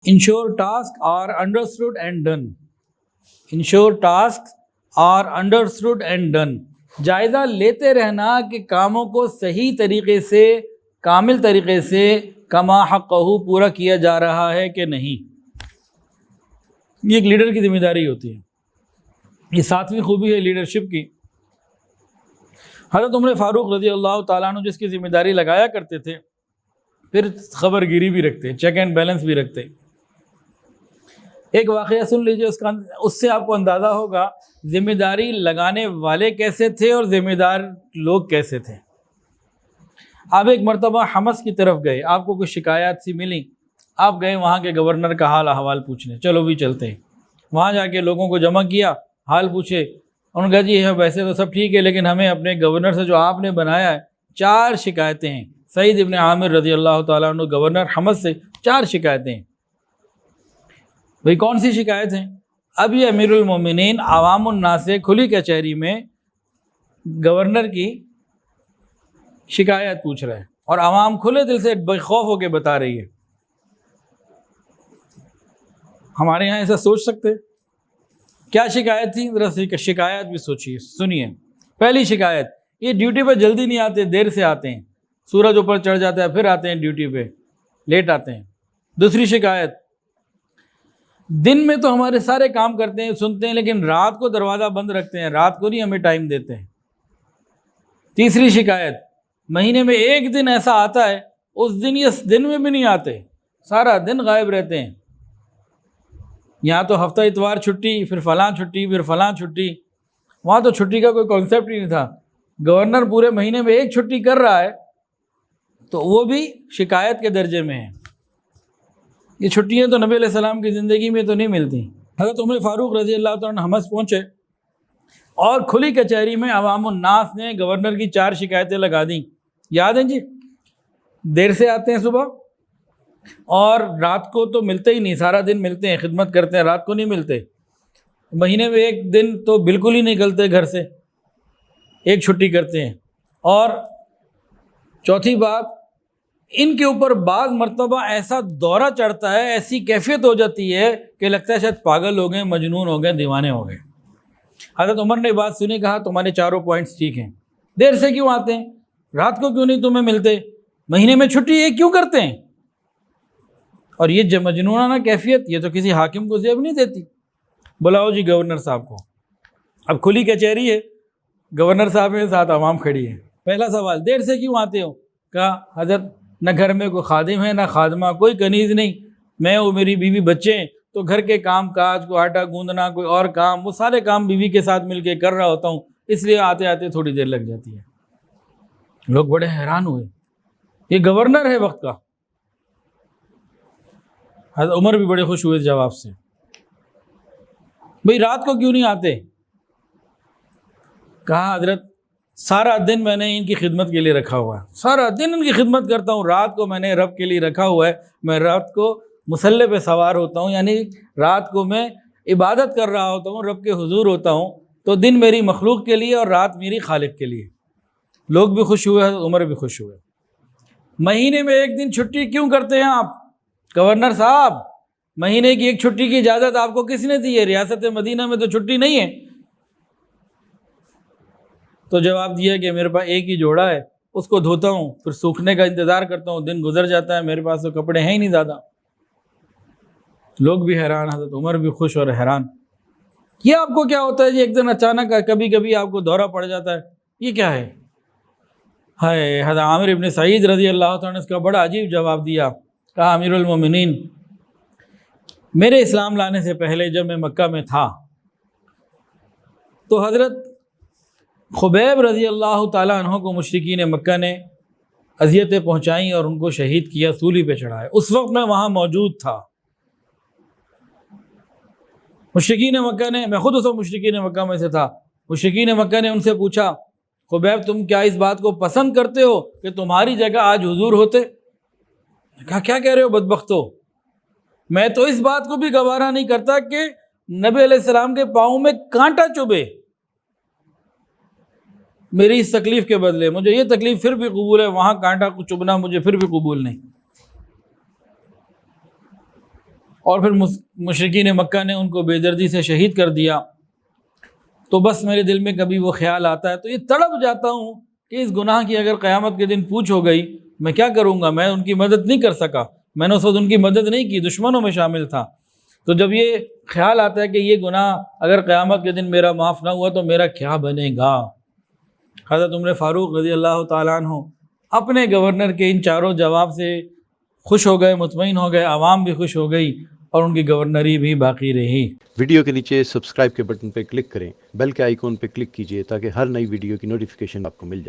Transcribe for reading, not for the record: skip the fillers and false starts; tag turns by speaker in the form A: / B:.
A: Ensure tasks are understood and done. Ensure tasks are understood and done. جائزہ لیتے رہنا کہ کاموں کو صحیح طریقے سے، کامل طریقے سے کما حقہ پورا کیا جا رہا ہے کہ نہیں. یہ ایک لیڈر کی ذمہ داری ہوتی ہے. یہ ساتویں خوبی ہے لیڈرشپ کی. حضرت عمر فاروق رضی اللہ تعالیٰ عنہ جس کی ذمہ داری لگایا کرتے تھے، پھر خبر گیری بھی رکھتے، چیک اینڈ بیلنس بھی رکھتے. ایک واقعہ سن لیجئے، اس سے آپ کو اندازہ ہوگا ذمہ داری لگانے والے کیسے تھے اور ذمہ دار لوگ کیسے تھے. آپ ایک مرتبہ حمص کی طرف گئے، آپ کو کچھ شکایات سی ملی، آپ گئے وہاں کے گورنر کا حال احوال پوچھنے. چلو بھی چلتے ہیں. وہاں جا کے لوگوں کو جمع کیا، حال پوچھے. انہوں نے کہا جی ویسے تو سب ٹھیک ہے، لیکن ہمیں اپنے گورنر سے جو آپ نے بنایا ہے 4 شکایتیں ہیں. سعید ابن عامر رضی اللہ تعالیٰ عنہ گورنر حمص سے 4 شکایتیں ہیں. بھئی کون سی شکایت ہیں؟ اب یہ امیر المومنین عوام الناس سے کھلی کچہری میں گورنر کی شکایت پوچھ رہے ہیں، اور عوام کھلے دل سے بے خوف ہو کے بتا رہی ہے. ہمارے یہاں ایسا سوچ سکتے؟ کیا شکایت تھی؟ ذرا شکایت بھی سوچیے، سنیے. پہلی شکایت، یہ ڈیوٹی پہ جلدی نہیں آتے، دیر سے آتے ہیں. سورج اوپر چڑھ جاتا ہے پھر آتے ہیں ڈیوٹی پہ، لیٹ آتے ہیں. دوسری شکایت، دن میں تو ہمارے سارے کام کرتے ہیں، سنتے ہیں، لیکن رات کو دروازہ بند رکھتے ہیں، رات کو نہیں ہمیں ٹائم دیتے ہیں. تیسری شکایت، مہینے میں ایک دن ایسا آتا ہے اس دن یہ دن میں بھی نہیں آتے، سارا دن غائب رہتے ہیں. یہاں تو ہفتہ اتوار چھٹی، پھر فلاں چھٹی، پھر فلاں چھٹی. وہاں تو چھٹی کا کوئی کانسیپٹ ہی نہیں تھا. گورنر پورے مہینے میں ایک چھٹی کر رہا ہے تو وہ بھی شکایت کے درجے میں ہے. یہ چھٹیاں تو نبی علیہ السلام کی زندگی میں تو نہیں ملتی. حضرت عمر فاروق رضی اللہ تعالیٰ عنہ حمص پہنچے اور کھلی کچہری میں عوام الناس نے گورنر کی 4 شکایتیں لگا دیں. یاد ہیں جی؟ دیر سے آتے ہیں صبح، اور رات کو تو ملتے ہی نہیں، سارا دن ملتے ہیں، خدمت کرتے ہیں، رات کو نہیں ملتے. مہینے میں ایک دن تو بالکل ہی نکلتے گھر سے، ایک چھٹی کرتے ہیں. اور چوتھی بات، ان کے اوپر بعض مرتبہ ایسا دورہ چڑھتا ہے، ایسی کیفیت ہو جاتی ہے کہ لگتا ہے شاید پاگل ہو گئے، مجنون ہو گئے، دیوانے ہو گئے. حضرت عمر نے بات سنی، کہا تمہارے چاروں پوائنٹس ٹھیک ہیں، دیر سے کیوں آتے ہیں، رات کو کیوں نہیں تمہیں ملتے، مہینے میں چھٹی یہ کیوں کرتے ہیں. اور یہ مجنونانہ کیفیت یہ تو کسی حاکم کو زیب نہیں دیتی. بلاؤ جی گورنر صاحب کو. اب کھلی کچہری ہے، گورنر صاحب کے ساتھ عوام کھڑی ہے. پہلا سوال، دیر سے کیوں آتے ہو؟ کہا حضرت نہ گھر میں کوئی خادم ہے، نہ خادمہ، کوئی کنیز نہیں، میں اور میری بیوی بچے ہیں، تو گھر کے کام کاج، کوئی آٹا گوندنا، کوئی اور کام، وہ سارے کام بیوی کے ساتھ مل کے کر رہا ہوتا ہوں، اس لیے آتے آتے تھوڑی دیر لگ جاتی ہے. لوگ بڑے حیران ہوئے، یہ گورنر ہے وقت کا. حضرت عمر بھی بڑے خوش ہوئے جواب سے. بھئی رات کو کیوں نہیں آتے؟ کہا حضرت سارا دن میں نے ان کی خدمت کے لیے رکھا ہوا ہے، سارا دن ان کی خدمت کرتا ہوں، رات کو میں نے رب کے لیے رکھا ہوا ہے، میں رات کو مصلی پہ سوار ہوتا ہوں، یعنی رات کو میں عبادت کر رہا ہوتا ہوں، رب کے حضور ہوتا ہوں. تو دن میری مخلوق کے لیے اور رات میری خالق کے لیے. لوگ بھی خوش ہوئے، حضرت عمر بھی خوش ہوئے. مہینے میں ایک دن چھٹی کیوں کرتے ہیں آپ گورنر صاحب؟ مہینے کی ایک چھٹی کی اجازت آپ کو کس نے دی ہے؟ ریاست مدینہ میں تو چھٹی نہیں ہے. تو جواب دیا کہ میرے پاس ایک ہی جوڑا ہے، اس کو دھوتا ہوں، پھر سوکھنے کا انتظار کرتا ہوں، دن گزر جاتا ہے، میرے پاس تو کپڑے ہیں ہی نہیں زیادہ. لوگ بھی حیران، حضرت عمر بھی خوش اور حیران. یہ آپ کو کیا ہوتا ہے جی، ایک دن اچانک کبھی کبھی آپ کو دورہ پڑ جاتا ہے، یہ کیا ہے؟ ہائے، حضرت عامر ابن سعید رضی اللہ تعالیٰ نے اس کا بڑا عجیب جواب دیا. کہا امیر المومنین، میرے اسلام لانے سے پہلے جب میں مکہ میں تھا تو حضرت خبیب رضی اللہ تعالیٰ عنہ کو مشرکین مکہ نے اذیتیں پہنچائیں اور ان کو شہید کیا، سولی پہ چڑھایا. اس وقت میں وہاں موجود تھا. مشرکین مکہ نے، میں خود اس وقت مشرکین مکہ میں سے تھا، مشرکین مکہ نے ان سے پوچھا خبیب تم کیا اس بات کو پسند کرتے ہو کہ تمہاری جگہ آج حضور ہوتے؟ کہا کیا کہہ رہے ہو بدبختو، میں تو اس بات کو بھی گوارا نہیں کرتا کہ نبی علیہ السلام کے پاؤں میں کانٹا چبھے میری اس تکلیف کے بدلے. مجھے یہ تکلیف پھر بھی قبول ہے، وہاں کانٹا کو چبھنا مجھے پھر بھی قبول نہیں. اور پھر مشرکین مکہ نے ان کو بے دردی سے شہید کر دیا، تو بس میرے دل میں کبھی وہ خیال آتا ہے تو یہ تڑپ جاتا ہوں کہ اس گناہ کی اگر قیامت کے دن پوچھ ہو گئی میں کیا کروں گا؟ میں ان کی مدد نہیں کر سکا، میں نے اس وقت ان کی مدد نہیں کی، دشمنوں میں شامل تھا۔ تو جب یہ خیال آتا ہے کہ یہ گناہ اگر قیامت کے دن میرا معاف نہ ہوا تو میرا کیا بنے گا؟ حضرت عمر فاروق رضی اللہ تعالیٰ عنہ اپنے گورنر کے ان چاروں جواب سے خوش ہو گئے، مطمئن ہو گئے، عوام بھی خوش ہو گئی اور ان کی گورنری بھی باقی رہی۔
B: ویڈیو کے نیچے سبسکرائب کے بٹن پہ کلک کریں، بیل کے آئیکن پہ کلک کیجئے تاکہ ہر نئی ویڈیو کی نوٹیفیکیشن آپ کو مل جائے۔